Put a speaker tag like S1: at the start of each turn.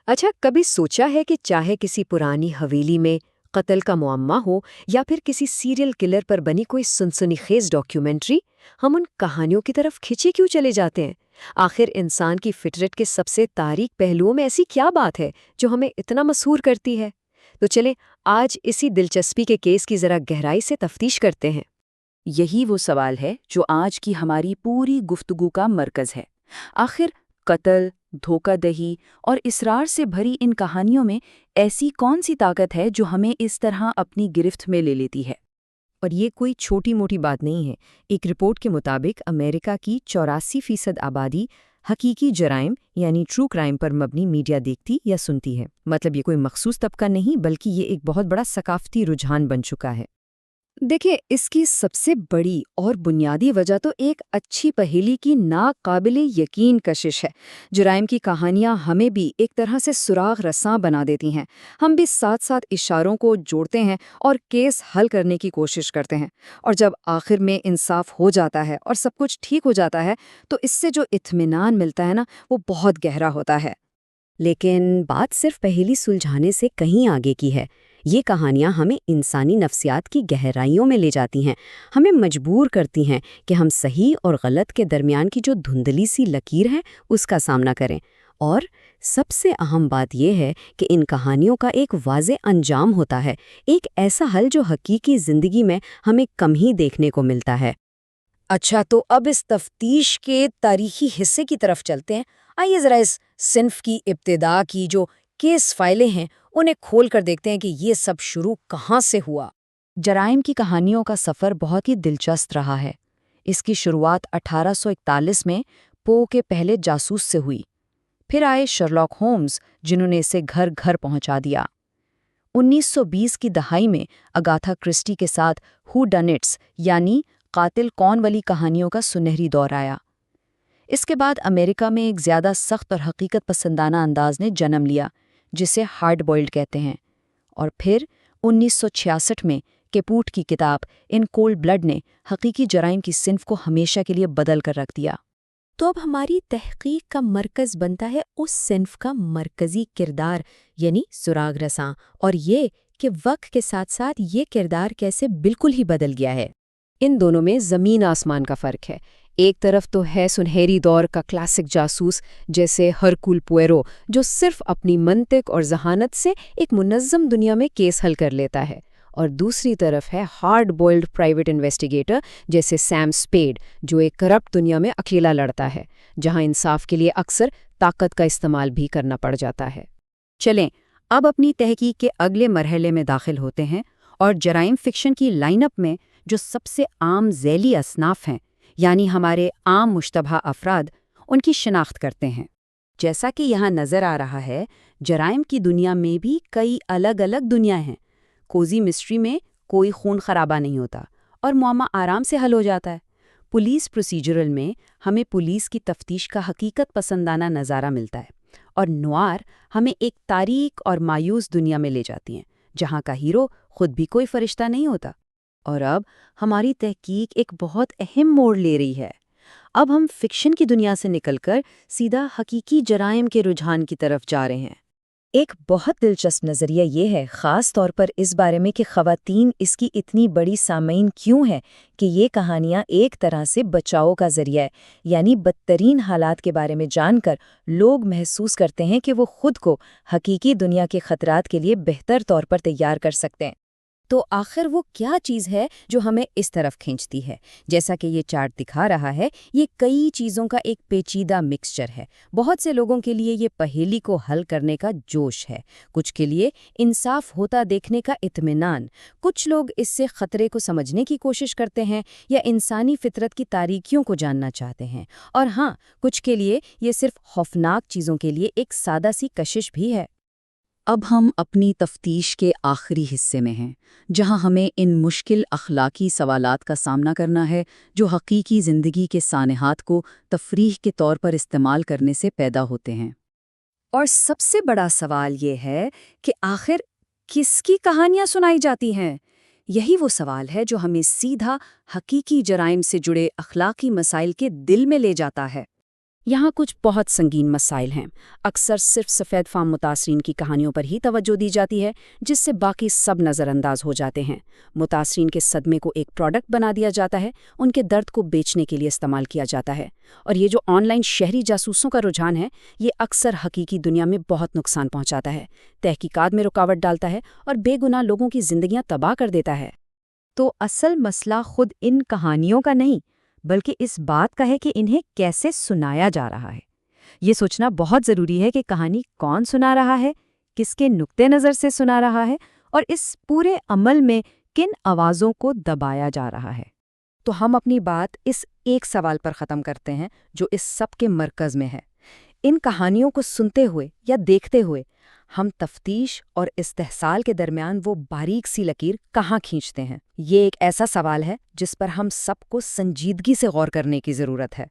S1: अच्छा, कभी सोचा है कि चाहे किसी पुरानी हवेली में कत्ल का मुअम्मा हो या फिर किसी सीरियल किलर पर बनी कोई सनसनीखेज डॉक्यूमेंट्री, हम उन कहानियों की तरफ खिंचे क्यों चले जाते हैं? आखिर इंसान की फितरत के सबसे तारीक पहलुओं में ऐसी क्या बात है जो हमें इतना मशहूर करती है? तो चले आज इसी दिलचस्पी के केस की जरा गहराई से तफ्तीश करते हैं।
S2: यही वो सवाल है जो आज की हमारी पूरी गुफ्तगू का मरकज़ है। आखिर कत्ल, धोखाधड़ी और इसरार से भरी इन कहानियों में ऐसी कौन सी ताकत है जो हमें इस तरह अपनी गिरफ्त में ले लेती है?
S1: और ये कोई छोटी मोटी बात नहीं है। एक रिपोर्ट के मुताबिक अमेरिका की 84% आबादी हकीकी जराइम यानी ट्रू क्राइम पर मबनी मीडिया देखती या सुनती है। मतलब ये कोई मखसूस तबका नहीं, बल्कि ये एक बहुत बड़ा सकाफती रुझान बन चुका है। देखिए, इसकी सबसे बड़ी और बुनियादी वजह तो एक अच्छी पहेली की नाकाबिले यकीन कशिश है। जुराइम की कहानियां हमें भी एक तरह से सुराग रसां बना देती हैं। हम भी साथ साथ इशारों को जोड़ते हैं और केस हल करने की कोशिश करते हैं। और जब आखिर में इंसाफ हो जाता है और सब कुछ ठीक हो जाता है, तो इससे जो इत्मीनान मिलता है ना, वो बहुत गहरा होता है। लेकिन बात सिर्फ पहेली सुलझाने से कहीं आगे की है। ये कहानियाँ हमें इंसानी नफ्सियात की गहराइयों में ले जाती हैं, हमें मजबूर करती हैं कि हम सही और गलत के दरमियान की जो धुंधली सी लकीर है उसका सामना करें। और सबसे अहम बात यह है कि इन कहानियों का एक वाज़े अंजाम होता है, एक ऐसा हल जो हकीकी ज़िंदगी में हमें कम ही देखने को मिलता है। अच्छा, तो अब इस तफ्तीश के तारीखी हिस्से की तरफ चलते हैं। आइए ज़रा इस सिन्फ की इब्तिदा की जो केस फाइलें हैं उन्हें खोल कर देखते हैं कि ये सब शुरू कहाँ से हुआ।
S2: जराइम की कहानियों का सफ़र बहुत ही दिलचस्प रहा है। इसकी शुरुआत 1841 में पो के पहले जासूस से हुई। फिर आए शर्लॉक होम्स, जिन्होंने इसे घर घर पहुंचा दिया। 1920 की दहाई में अगाथा क्रिस्टी के साथ हू डन इट्स यानी कातिल कौन वाली कहानियों का सुनहरी दौर आया। इसके बाद अमेरिका में एक ज़्यादा सख्त और हकीकत पसंदाना अंदाज ने जन्म लिया, जिसे हार्ड बॉइल्ड कहते हैं। और फिर 1966 में केपूट की किताब इन कोल्ड ब्लड ने हकीकी जराइम की सिन्फ को हमेशा के लिए बदल कर रख दिया।
S1: तो अब हमारी तहकीक का मरकज़ बनता है उस सिन्फ का मरकज़ी किरदार यानी सुराग रसां, और ये कि वक्त के साथ साथ ये किरदार कैसे बिल्कुल ही बदल गया है। इन दोनों में ज़मीन आसमान का फ़र्क है। एक तरफ तो है सुनहरी दौर का क्लासिक जासूस जैसे हरकुल पुएरो, जो सिर्फ अपनी मंतिक और जहानत से एक मुनज़्ज़म दुनिया में केस हल कर लेता है। और दूसरी तरफ है हार्ड बॉइल्ड प्राइवेट इन्वेस्टिगेटर जैसे सैम स्पेड, जो एक करप्ट दुनिया में अकेला लड़ता है, जहां इंसाफ के लिए अक्सर ताकत का इस्तेमाल भी करना पड़ जाता है। चलें, अब अपनी तहकीक के अगले मरहले में दाखिल होते हैं और जराइम फिक्शन की लाइनअप में जो सबसे आम ज़ैली असनाफ हैं, यानी हमारे आम मुश्तबा अफराद, उनकी शिनाख्त करते हैं। जैसा कि यहाँ नज़र आ रहा है, जराइम की दुनिया में भी कई अलग अलग दुनियाएं हैं। कोज़ी मिस्ट्री में कोई खून खराबा नहीं होता और मुअम्मा आराम से हल हो जाता है। पुलिस प्रोसीजरल में हमें पुलिस की तफ्तीश का हकीकत पसंदाना नज़ारा मिलता है। और नवार हमें एक तारीक और मायूस दुनिया में ले जाती हैं, जहाँ का हीरो खुद भी कोई फरिश्ता नहीं होता। और अब हमारी तहकीक एक बहुत अहम मोड़ ले रही है। अब हम फिक्शन की दुनिया से निकलकर सीधा हकीकी जराइम के रुझान की तरफ जा रहे हैं। एक बहुत दिलचस्प नज़रिया ये है, ख़ास तौर पर इस बारे में कि ख़वातीन इसकी इतनी बड़ी सामीन क्यों है, कि ये कहानियाँ एक तरह से बचाव का ज़रिया है, यानी बदतरीन हालात के बारे में जानकर लोग महसूस करते हैं कि वो खुद को हकीकी दुनिया के ख़तरात के लिए बेहतर तौर पर तैयार कर सकते हैं। तो आखिर वो क्या चीज़ है जो हमें इस तरफ खींचती है? जैसा कि ये चार्ट दिखा रहा है, ये कई चीज़ों का एक पेचीदा मिक्सचर है। बहुत से लोगों के लिए ये पहेली को हल करने का जोश है, कुछ के लिए इंसाफ होता देखने का इत्मीनान, कुछ लोग इससे ख़तरे को समझने की कोशिश करते हैं या इंसानी फितरत की तारीकियों को जानना चाहते हैं, और हाँ, कुछ के लिए ये सिर्फ खौफनाक चीज़ों के लिए एक सादा सी कशिश भी है।
S2: अब हम अपनी तफ्तीश के आखिरी हिस्से में हैं, जहां हमें इन मुश्किल अखलाकी सवालात का सामना करना है जो हकीकी ज़िंदगी के सानेहात को तफरीह के तौर पर इस्तेमाल करने से पैदा होते हैं।
S1: और सबसे बड़ा सवाल ये है कि आखिर किसकी कहानियां सुनाई जाती हैं? यही वो सवाल है जो हमें सीधा हकीकी जराइम से जुड़े अखलाकी मसाइल के दिल में ले जाता है।
S2: یہاں کچھ بہت سنگین مسائل ہیں۔ اکثر صرف سفید فام متاثرین کی کہانیوں پر ہی توجہ دی جاتی ہے، جس سے باقی سب نظر انداز ہو جاتے ہیں۔ متاثرین کے صدمے کو ایک پروڈکٹ بنا دیا جاتا ہے، ان کے درد کو بیچنے کے لیے استعمال کیا جاتا ہے۔ اور یہ جو آن لائن شہری جاسوسوں کا رجحان ہے، یہ اکثر حقیقی دنیا میں بہت نقصان پہنچاتا ہے، تحقیقات میں رکاوٹ ڈالتا ہے اور بے گناہ لوگوں کی زندگیاں تباہ کر دیتا ہے۔
S1: تو اصل مسئلہ خود ان کہانیوں کا نہیں، بلکہ اس بات کا ہے کہ انہیں کیسے سنایا جا رہا ہے۔ یہ سوچنا بہت ضروری ہے کہ کہانی کون سنا رہا ہے، کس کے نقطۂ نظر سے سنا رہا ہے، اور اس پورے عمل میں کن آوازوں کو دبایا جا رہا ہے۔
S2: تو ہم اپنی بات اس ایک سوال پر ختم کرتے ہیں جو اس سب کے مرکز میں ہے۔ ان کہانیوں کو سنتے ہوئے یا دیکھتے ہوئے ہم تفتیش اور استحصال کے درمیان وہ باریک سی لکیر کہاں کھینچتے ہیں؟ یہ ایک ایسا سوال ہے جس پر ہم سب کو سنجیدگی سے غور کرنے کی ضرورت ہے۔